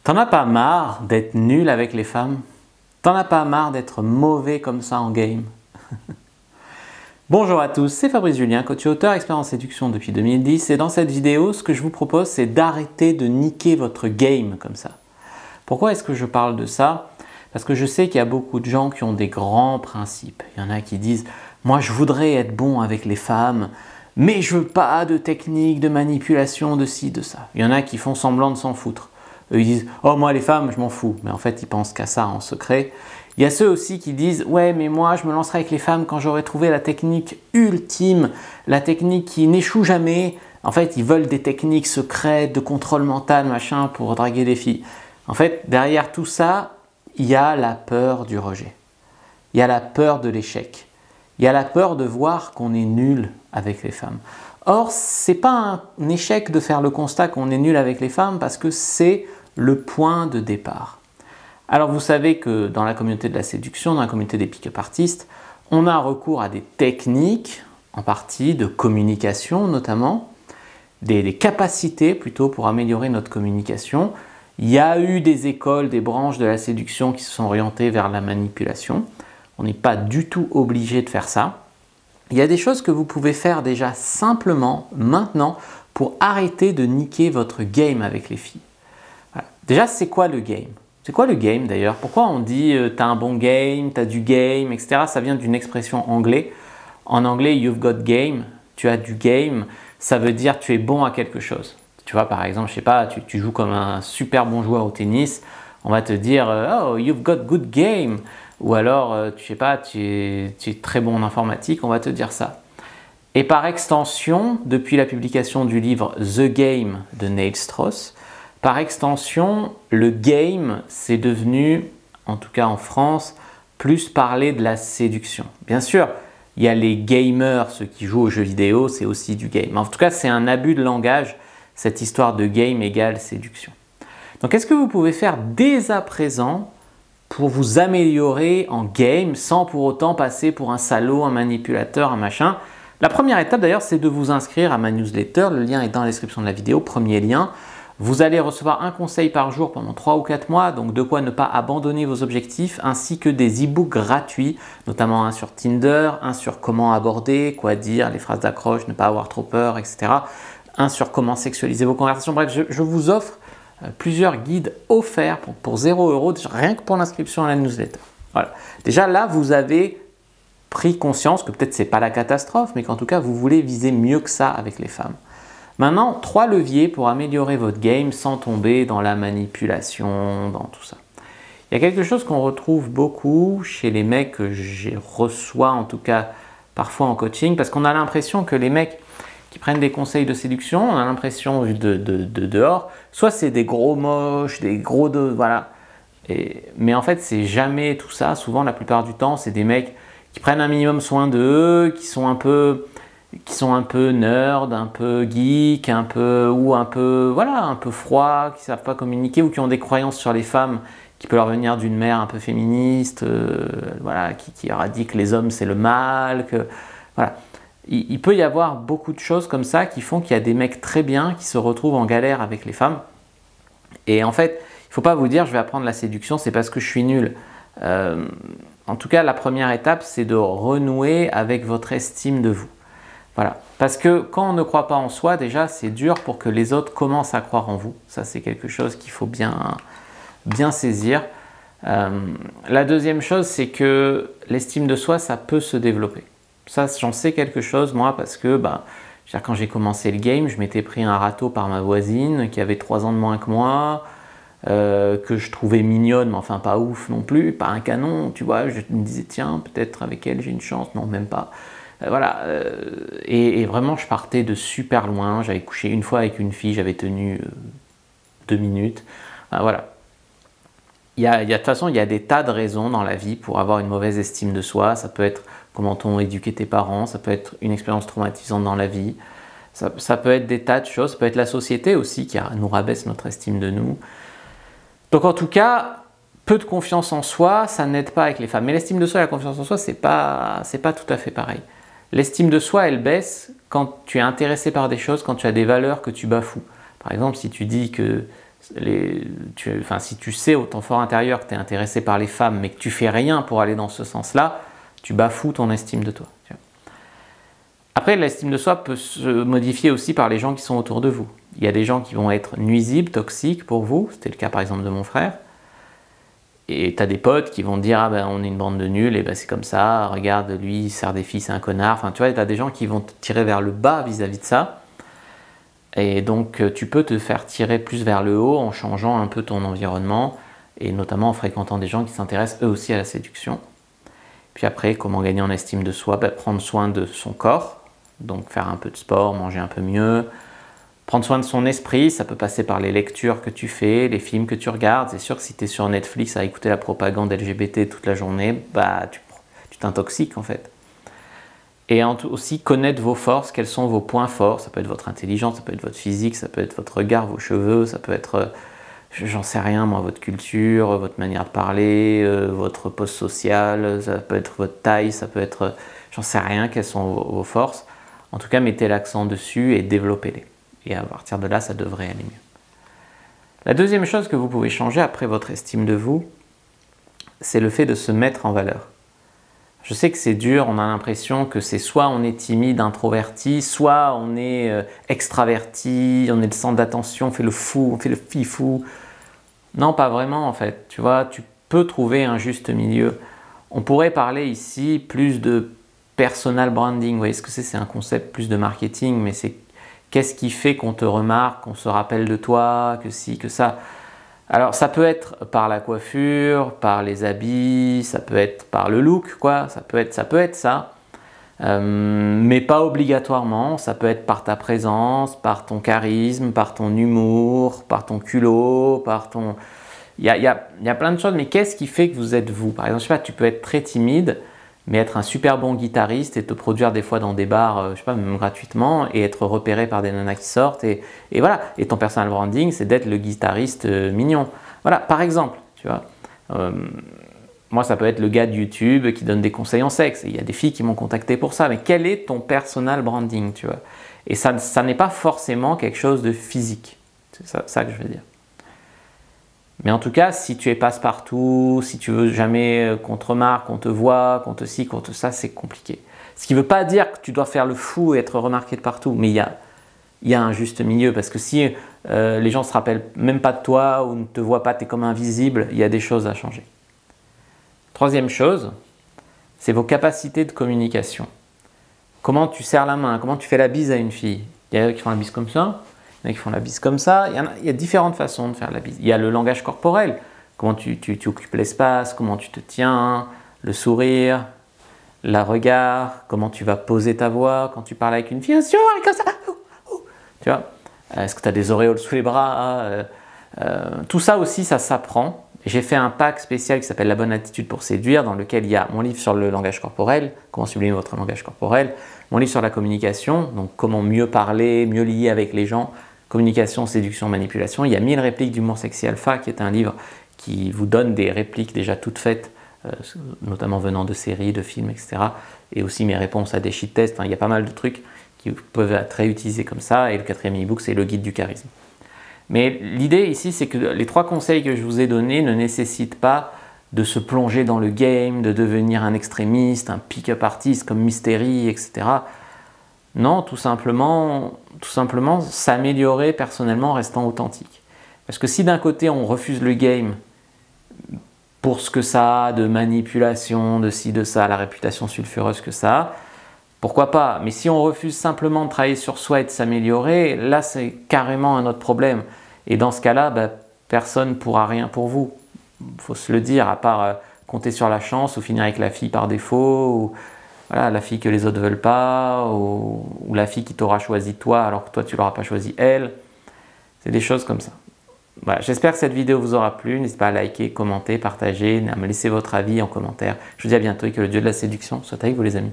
T'en as pas marre d'être nul avec les femmes? T'en as pas marre d'être mauvais comme ça en game? Bonjour à tous, c'est Fabrice Julien, coach et auteur, expert en séduction depuis 2010 et dans cette vidéo, ce que je vous propose, c'est d'arrêter de niquer votre game comme ça. Pourquoi est-ce que je parle de ça? Parce que je sais qu'il y a beaucoup de gens qui ont des grands principes. Il y en a qui disent « Moi, je voudrais être bon avec les femmes, mais je veux pas de technique, de manipulation, de ci, de ça. » Il y en a qui font semblant de s'en foutre. Eux, ils disent « Oh, moi, les femmes, je m'en fous. » Mais en fait, ils pensent qu'à ça en secret. Il y a ceux aussi qui disent « Ouais, mais moi, je me lancerai avec les femmes quand j'aurai trouvé la technique ultime, la technique qui n'échoue jamais. » En fait, ils veulent des techniques secrètes, de contrôle mental, machin, pour draguer des filles. En fait, derrière tout ça, il y a la peur du rejet. Il y a la peur de l'échec. Il y a la peur de voir qu'on est nul avec les femmes. Or, ce n'est pas un échec de faire le constat qu'on est nul avec les femmes parce que c'est le point de départ. Alors, vous savez que dans la communauté de la séduction, dans la communauté des pick-up artistes, on a recours à des techniques, en partie de communication notamment, des capacités plutôt pour améliorer notre communication. Il y a eu des écoles, des branches de la séduction qui se sont orientées vers la manipulation. On n'est pas du tout obligé de faire ça. Il y a des choses que vous pouvez faire déjà simplement maintenant pour arrêter de niquer votre game avec les filles. Voilà. Déjà, c'est quoi le game? C'est quoi le game d'ailleurs? Pourquoi on dit t'as un bon game, t'as du game, etc. Ça vient d'une expression anglaise. En anglais, you've got game, tu as du game, ça veut dire tu es bon à quelque chose. Tu vois, par exemple, je sais pas, tu joues comme un super bon joueur au tennis, on va te dire oh, you've got good game. Ou alors, tu sais pas, tu es très bon en informatique, on va te dire ça. Et par extension, depuis la publication du livre The Game de Neil Strauss, par extension, le game, c'est devenu, en tout cas en France, plus parler de la séduction. Bien sûr, il y a les gamers, ceux qui jouent aux jeux vidéo, c'est aussi du game. En tout cas, c'est un abus de langage, cette histoire de game égale séduction. Donc, qu'est-ce que vous pouvez faire dès à présent pour vous améliorer en game sans pour autant passer pour un salaud, un manipulateur, un machin? La première étape d'ailleurs, c'est de vous inscrire à ma newsletter. Le lien est dans la description de la vidéo, premier lien. Vous allez recevoir un conseil par jour pendant 3 ou 4 mois, donc de quoi ne pas abandonner vos objectifs, ainsi que des e-books gratuits, notamment un sur Tinder, un sur comment aborder, quoi dire, les phrases d'accroche, ne pas avoir trop peur, etc. Un sur comment sexualiser vos conversations. Bref, je vous offre plusieurs guides offerts pour 0 €, rien que pour l'inscription à la newsletter. Voilà. Déjà là, vous avez pris conscience que peut-être c'est pas la catastrophe, mais qu'en tout cas, vous voulez viser mieux que ça avec les femmes. Maintenant, 3 leviers pour améliorer votre game sans tomber dans la manipulation, dans tout ça. Il y a quelque chose qu'on retrouve beaucoup chez les mecs que je reçois, en tout cas parfois en coaching, parce qu'on a l'impression que les mecs qui prennent des conseils de séduction, on a l'impression de dehors, soit c'est des gros moches, des gros voilà. Mais en fait, c'est jamais tout ça. Souvent, la plupart du temps, c'est des mecs qui prennent un minimum soin d'eux, qui sont un peu nerds, un peu geeks, un peu froids, qui savent pas communiquer ou qui ont des croyances sur les femmes qui peuvent leur venir d'une mère un peu féministe, voilà, qui leur a dit que les hommes c'est le mal, que voilà. Il peut y avoir beaucoup de choses comme ça qui font qu'il y a des mecs très bien qui se retrouvent en galère avec les femmes. Et en fait, il ne faut pas vous dire je vais apprendre la séduction, c'est parce que je suis nul. En tout cas, la première étape, c'est de renouer avec votre estime de vous. Voilà. Parce que quand on ne croit pas en soi, déjà, c'est dur pour que les autres commencent à croire en vous. Ça, c'est quelque chose qu'il faut bien saisir. La deuxième chose, c'est que l'estime de soi, ça peut se développer. Ça, j'en sais quelque chose, moi, parce que quand j'ai commencé le game, je m'étais pris un râteau par ma voisine qui avait 3 ans de moins que moi, que je trouvais mignonne, mais enfin pas ouf non plus, pas un canon, tu vois. Je me disais, tiens, peut-être avec elle j'ai une chance, non, même pas. Voilà, et vraiment je partais de super loin. J'avais couché une fois avec une fille, j'avais tenu 2 minutes. Voilà. De toute façon, il y a des tas de raisons dans la vie pour avoir une mauvaise estime de soi. Ça peut être comment t'ont éduqué tes parents, ça peut être une expérience traumatisante dans la vie, ça peut être des tas de choses, ça peut être la société aussi qui nous rabaisse notre estime de nous. Donc en tout cas, peu de confiance en soi, ça n'aide pas avec les femmes. Mais l'estime de soi et la confiance en soi, c'est pas tout à fait pareil. L'estime de soi, elle baisse quand tu es intéressé par des choses, quand tu as des valeurs que tu bafoues. Par exemple, si tu dis que si tu sais au ton fort intérieur que tu es intéressé par les femmes, mais que tu fais rien pour aller dans ce sens-là, tu bafoues ton estime de toi. Après, l'estime de soi peut se modifier aussi par les gens qui sont autour de vous. Il y a des gens qui vont être nuisibles, toxiques pour vous, c'était le cas par exemple de mon frère. Et tu as des potes qui vont te dire « Ah ben on est une bande de nuls, et ben c'est comme ça, regarde lui il sert des filles, c'est un connard ». Enfin tu vois, tu as des gens qui vont te tirer vers le bas vis-à-vis de ça. Et donc tu peux te faire tirer plus vers le haut en changeant un peu ton environnement et notamment en fréquentant des gens qui s'intéressent eux aussi à la séduction. Puis après, comment gagner en estime de soi? Ben, prendre soin de son corps, donc faire un peu de sport, manger un peu mieux. Prendre soin de son esprit, ça peut passer par les lectures que tu fais, les films que tu regardes. C'est sûr que si tu es sur Netflix à écouter la propagande LGBT toute la journée, bah, tu t'intoxiques en fait. Et aussi connaître vos forces, quels sont vos points forts. Ça peut être votre intelligence, ça peut être votre physique, ça peut être votre regard, vos cheveux, ça peut être, j'en sais rien moi, votre culture, votre manière de parler, votre poste social, ça peut être votre taille, ça peut être, j'en sais rien, quelles sont vos forces. En tout cas, mettez l'accent dessus et développez-les. Et à partir de là, ça devrait aller mieux. La deuxième chose que vous pouvez changer après votre estime de vous, c'est le fait de se mettre en valeur. Je sais que c'est dur, on a l'impression que c'est soit on est timide, introverti, soit on est extraverti, on est le centre d'attention, on fait le fou, on fait le fifou. Non, pas vraiment en fait. Tu vois, tu peux trouver un juste milieu. On pourrait parler ici plus de personal branding. Vous voyez ce que c'est? C'est un concept plus de marketing, mais c'est qu'est-ce qui fait qu'on te remarque, qu'on se rappelle de toi, que si, que ça. Alors ça peut être par la coiffure, par les habits, ça peut être par le look, quoi. Ça peut être ça. Mais pas obligatoirement. Ça peut être par ta présence, par ton charisme, par ton humour, par ton culot, par ton... Il y a plein de choses, mais qu'est-ce qui fait que vous êtes vous? Par exemple, je sais pas, tu peux être très timide, mais être un super bon guitariste et te produire des fois dans des bars, je sais pas, même gratuitement, et être repéré par des nanas qui sortent, et voilà. Et ton personal branding, c'est d'être le guitariste mignon. Voilà, par exemple, tu vois. Moi, ça peut être le gars de YouTube qui donne des conseils en sexe, et il y a des filles qui m'ont contacté pour ça, mais quel est ton personal branding, tu vois? Et ça n'est pas forcément quelque chose de physique, c'est ça que je veux dire. Mais en tout cas, si tu es passe-partout, si tu veux jamais qu'on te remarque, qu'on te voit, qu'on te ci, qu'on te ça, c'est compliqué. Ce qui ne veut pas dire que tu dois faire le fou et être remarqué de partout, mais il y a un juste milieu, parce que si les gens ne se rappellent même pas de toi ou ne te voient pas, tu es comme invisible, il y a des choses à changer. Troisième chose, c'est vos capacités de communication. Comment tu serres la main, comment tu fais la bise à une fille. Il y a qui font la bise comme ça. Il y en a qui font la bise comme ça. Il y a différentes façons de faire la bise. Il y a le langage corporel. Comment tu occupes l'espace, comment tu te tiens, le sourire, le regard, comment tu vas poser ta voix quand tu parles avec une fille. Comme ça. Tu vois? Est-ce que tu as des auréoles sous les bras? Tout ça aussi, ça s'apprend. J'ai fait un pack spécial qui s'appelle La bonne attitude pour séduire, dans lequel il y a mon livre sur le langage corporel, comment sublimer votre langage corporel, mon livre sur la communication, donc comment mieux parler, mieux lier avec les gens, communication, séduction, manipulation. Il y a 1000 répliques d'humour sexy alpha, qui est un livre qui vous donne des répliques déjà toutes faites, notamment venant de séries, de films, etc. Et aussi mes réponses à des shit tests. Enfin, il y a pas mal de trucs qui peuvent être réutilisés comme ça. Et le quatrième e-book, c'est le guide du charisme. Mais l'idée ici, c'est que les 3 conseils que je vous ai donnés ne nécessitent pas de se plonger dans le game, de devenir un extrémiste, un pick-up artiste comme Mystery, etc. Non, tout simplement s'améliorer personnellement en restant authentique. Parce que si d'un côté on refuse le game pour ce que ça a de manipulation, de ci, de ça, la réputation sulfureuse que ça a, pourquoi pas? Mais si on refuse simplement de travailler sur soi et de s'améliorer, là c'est carrément un autre problème. Et dans ce cas-là, personne ne pourra rien pour vous. Il faut se le dire, à part compter sur la chance ou finir avec la fille par défaut, ou voilà, la fille que les autres ne veulent pas, ou la fille qui t'aura choisi toi alors que toi tu ne l'auras pas choisi elle. C'est des choses comme ça. Voilà, j'espère que cette vidéo vous aura plu. N'hésitez pas à liker, commenter, partager, à me laisser votre avis en commentaire. Je vous dis à bientôt et que le dieu de la séduction soit avec vous les amis.